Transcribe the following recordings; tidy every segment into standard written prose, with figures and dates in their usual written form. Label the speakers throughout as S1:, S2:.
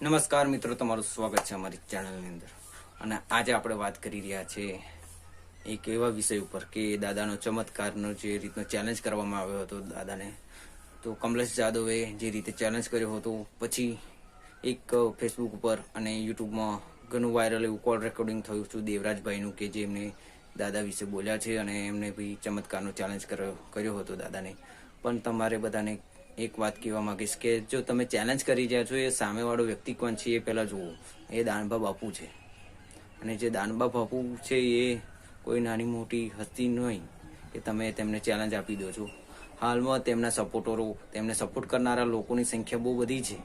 S1: નમસ્કાર મિત્રો, તમારું સ્વાગત છે અમારી ચેનલની અંદર. અને આજે આપણે વાત કરી રહ્યા છીએ એક એવા વિષય ઉપર કે દાદાનો ચમત્કારનો જે રીતનો ચેલેન્જ કરવામાં આવ્યો હતો દાદાને. તો કમલેશ જાદવે જે રીતે ચેલેન્જ કર્યો હતો, પછી એક ફેસબુક ઉપર અને યુટ્યુબમાં ઘણું વાયરલ એવું કોલ રેકોર્ડિંગ થયું હતું દેવરાજભાઈનું, કે જે એમને દાદા વિશે બોલ્યા છે અને એમને બી ચમત્કારનો ચેલેન્જ કર્યો હતો દાદાને. પણ તમારે બધાને એક વાત કહેવા માંગીશ કે જો તમે ચેલેન્જ કરી રહ્યા છો, એ સામેવાળો વ્યક્તિ કોણ છે એ પહેલાં જુઓ. એ દાનબા બાપુ છે. અને જે દાનબા બાપુ છે એ કોઈ નાની મોટી હસ્તી નહીં કે તમે તેમને ચેલેન્જ આપી દો છો. હાલમાં તેમના સપોર્ટરો, તેમને સપોર્ટ કરનારા લોકોની સંખ્યા બહુ બધી છે.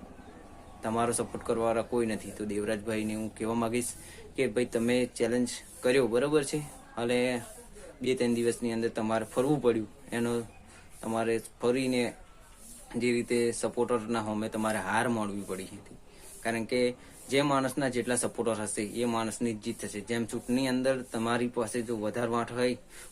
S1: તમારો સપોર્ટ કરવાવાળા કોઈ નથી. તો દેવરાજભાઈને હું કહેવા માંગીશ કે ભાઈ, તમે ચેલેન્જ કર્યો બરાબર છે, અને 2-3 દિવસની અંદર તમારે ફરવું પડ્યું. એનો તમારે ફરીને જે રીતે સપોર્ટરના હોમે તમારે હાર માનવી પડી હતી. કારણ કે જે માણસના જેટલા સપોર્ટર હશે એ માણસની જીત થશે. જેમ ચૂંટણી અંદર તમારી પાસે જો વધારે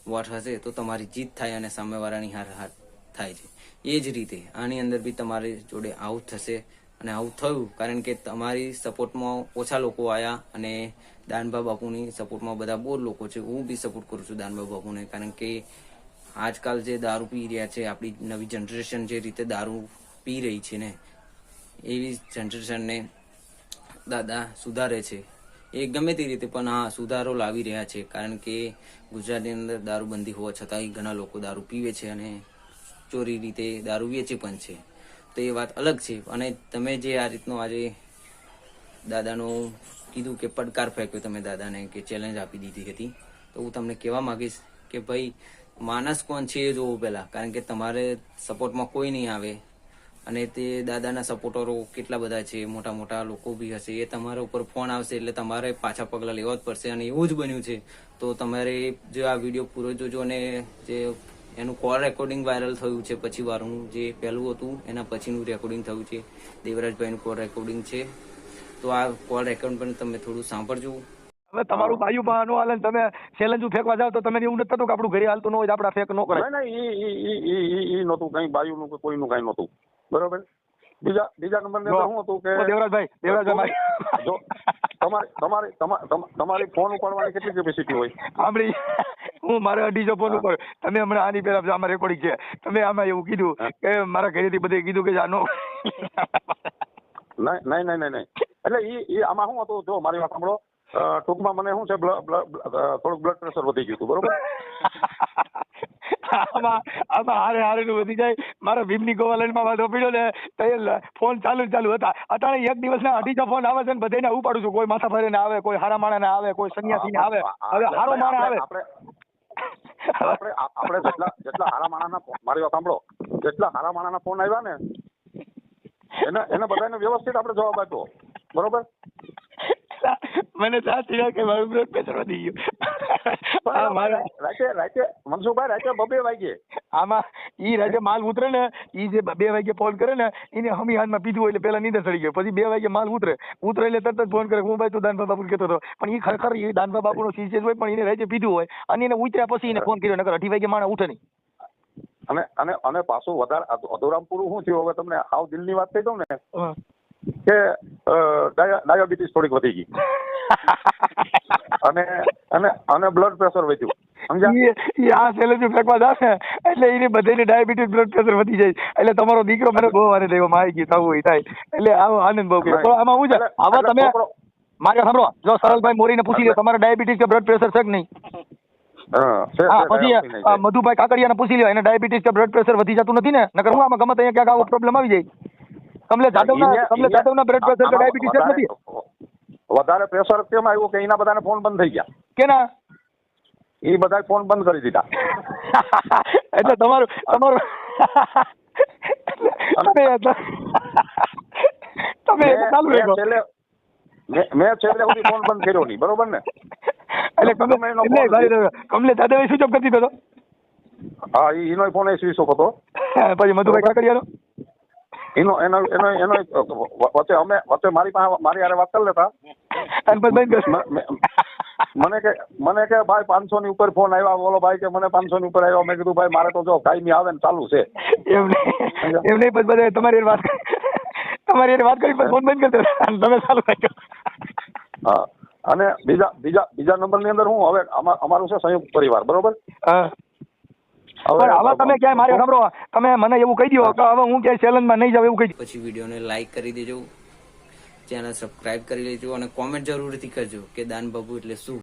S1: વોટ હશે તો તમારી જીત થાય અને સામેવાળાની હાર થાય છે. એ જ રીતે આની અંદર બી તમારી જોડે આવું થશે. અને આવું થયું કારણ કે તમારી સપોર્ટમાં ઓછા લોકો આવ્યા અને દાનબા બાપુની સપોર્ટમાં બધા બહુ લોકો છે. હું બી સપોર્ટ કરું છું દાનબા બાપુને, કારણ કે આજકાલ જે દારૂ પી રહ્યા છે, આપણી નવી જનરેશન જે રીતે દારૂ પી રહી છે ને, એવી જનરેશનને દાદા સુધારે છે. એ ગમે તે રીતે પણ હા, સુધારો લાવી રહ્યા છે. કારણ કે ગુજરાતની અંદર દારૂબંધી હોવા છતાંય ઘણા લોકો દારૂ પીવે છે અને ચોરી રીતે દારૂ વેચે પણ છે. તો એ વાત અલગ છે. અને તમે જે આ રીતનો આજે દાદાનું કીધું કે પડકાર ફેંક્યો તમે દાદાને, કે ચેલેન્જ આપી દીધી હતી, તો હું તમને કહેવા માંગીશ કે ભાઈ, માણસ કોણ છે એ જોવું પહેલા. કારણ કે તમારે સપોર્ટમાં કોઈ નહીં આવે અને તે દાદાના સપોર્ટરો કેટલા બધા છે, મોટા મોટા લોકો બી હશે. એ તમારા ઉપર ફોન આવશે એટલે તમારે પાછા પગલાં લેવા જ પડશે. અને એવું જ બન્યું છે. તો તમારે જો આ વિડીયો પૂરો જોજો. અને જે એનું કોલ રેકોર્ડિંગ વાયરલ થયું છે પછી વારનું, જે પહેલું હતું એના પછીનું રેકોર્ડિંગ થયું છે, દેવરાજભાઈનું કોલ રેકોર્ડિંગ છે. તો આ કોલ રેકોર્ડ પણ તમે થોડું સાંભળજો.
S2: હવે તમારું બાયું બહાનું હાલે ને તમે ચેલેન્જ ફેંકવા જાવ તો તમે એવું નથી થતું કે આપણું ઘરે હાલતું ન હોય તો આપણે ફેંક ન કરાય?
S3: ના ઈ નહોતું કઈ બાયુનું કે કોઈનું કઈ નહોતું. બરોબર. બીજા નંબર ને શું હતું કે
S2: દેવરાજભાઈ
S3: જો તમારી ફોન ઉપાડવાની કેટલી કેપેસિટી હોય?
S2: આપણી હું મારે 250 ફોન ઉપર, તમે હમણાં આની પહેલા આમાં રેકોર્ડિંગ છે, તમે આમાં એવું કીધું કે મારા ઘરેથી બધે કીધું કે આનો
S3: નહીં. એટલે ઈ આમાં શું હતું, જો મારી વાત સાંભળો. ટૂંકમાં મને શું છે, થોડુંક બ્લડ પ્રેશર વધી ગયું હતું. બરોબર.
S2: આમાં હારે નું વધી જાય. મારા ભીમની ગોવાલનમાં વાંધો પડ્યો ને તો એ ફોન ચાલુ હતા. અત્યારે એક દિવસના 250 ફોન આવે છે ને બધાને ઉપાડું છું. કોઈ માથા ફરે ના આવે, કોઈ હારા માણા ના આવે, કોઈ સન્યાસી ના આવે. હવે હારો માણા આવે.
S3: આપણે જેટલા હારા માણાના, મારી વાત સાંભળો, જેટલા હારા માણાના ફોન આવ્યા ને એને બધાને વ્યવસ્થિત આપણે જવાબ આપ્યો. બરોબર.
S2: મને સાચી કે મારું બ્લડ પ્રેશર વધી ગયું.
S3: રાતે મનસુખભાઈ રાતે 2 વાગે
S2: આમાં ઈ રાતે માલ ઉતરે ને, ઈ જે 2 વાગે ફોન કરે ને, એને હમી હાથમાં પીધું હોય એટલે પેલા નીંદર ચડી ગયો. પછી 2 વાગે માલ ઉતરે એટલે તરત જ ફોન કરે, હું ભાઈ તું દાનબા બાપુ કહેતો હતો. પણ ઈ ખરેખર એ દાનબા બાપુનો શિષ્ય હોય, પણ એને રાતે પીધું હોય અને એને ઉતર્યા પછી એને ફોન કર્યો. નકર 2:30 વાગે માણસ ઉઠે નહીં.
S3: અને પાછું વધારે અધૂરામ પૂરું શું થયું, હવે તમને આવ દિલની વાત કહી દઉં ને કે ડાયાબિટીસ થોડીક વધી ગઈ અને બ્લડ પ્રેશર વધ્યું. સમજ્યા?
S2: આ સેલેજ ફેંકવા જાશે એટલે એને બધાને ડાયાબિટીસ, બ્લડ પ્રેશર વધી જાય. એટલે તમારો દીકરો મને બહુ વારે દેવામાં આવી ગઈ થવું હોય થાય. એટલે આવો આનંદ બહુ કે તો આમાં હું છે. હવે તમે મારે સાંભળો, જો સરલભાઈ મોરીને પૂછી લો તમારે ડાયાબિટીસ કે બ્લડ પ્રેશર છે કે નહીં. પછી મધુભાઈ કાકડિયાને પૂછી લો, એને ડાયાબિટીસ કે બ્લડ પ્રેશર વધી જતું નથી ને? નકર હું આમાં ગમે ત્યાં ક્યાંક આવો પ્રોબ્લેમ આવી જાય. કમલેશ જાદવના બ્લડ પ્રેશર કે ડાયાબિટીસ નથી.
S3: વધારે પ્રેશર કેમ આવ્યું કે એના બધાને ફોન બંધ થઈ ગયા.
S2: કેના?
S3: એ બધા ફોન બંધ કરી દીધા.
S2: એટલે તમારું
S3: મેં છેલ્લે સુધી ફોન બંધ કર્યો નહીં. બરોબર ને?
S2: એટલે કમલે દાદા સ્વિચ ઓફ કરી દીધો હતો.
S3: હા, એનો ફોન સ્વિચ ઓફ હતો.
S2: પછી મધુભાઈ કાકડિયાનો
S3: એનો વચ્ચે મારી હારે વાત કરી લેતા. મને કે ભાઈ 500 ની ઉપર ફોન આવ્યા. બોલો ભાઈ કે મને 500 ની ઉપર આવ્યા. મેં કીધું ભાઈ મારે તો જો કાયમી આવે ને ચાલુ છે.
S2: એમ નહીં, તમારી વાત તમારી હારે વાત કરી પછી ફોન બંધ કરી દો અને તમે ચાલુ રાખ્યો.
S3: હા અને બીજા નંબરની અંદર હું હવે અમારું છે સંયુક્ત પરિવાર, બરોબર?
S2: હા. પણ હવે તમે ક્યાંય મારે સાંભળો, તમે મને એવું કહી દો કે હવે હું ક્યાંય ચેલેન્જમાં નહીં જાવ એવું કહી દો.
S1: પછી વિડીયોને લાઈક કરી દેજો, ચેનલ સબસ્ક્રાઇબ કરી લેજો અને કોમેન્ટ જરૂરથી કરજો કે દાન બાબુ એટલે શું.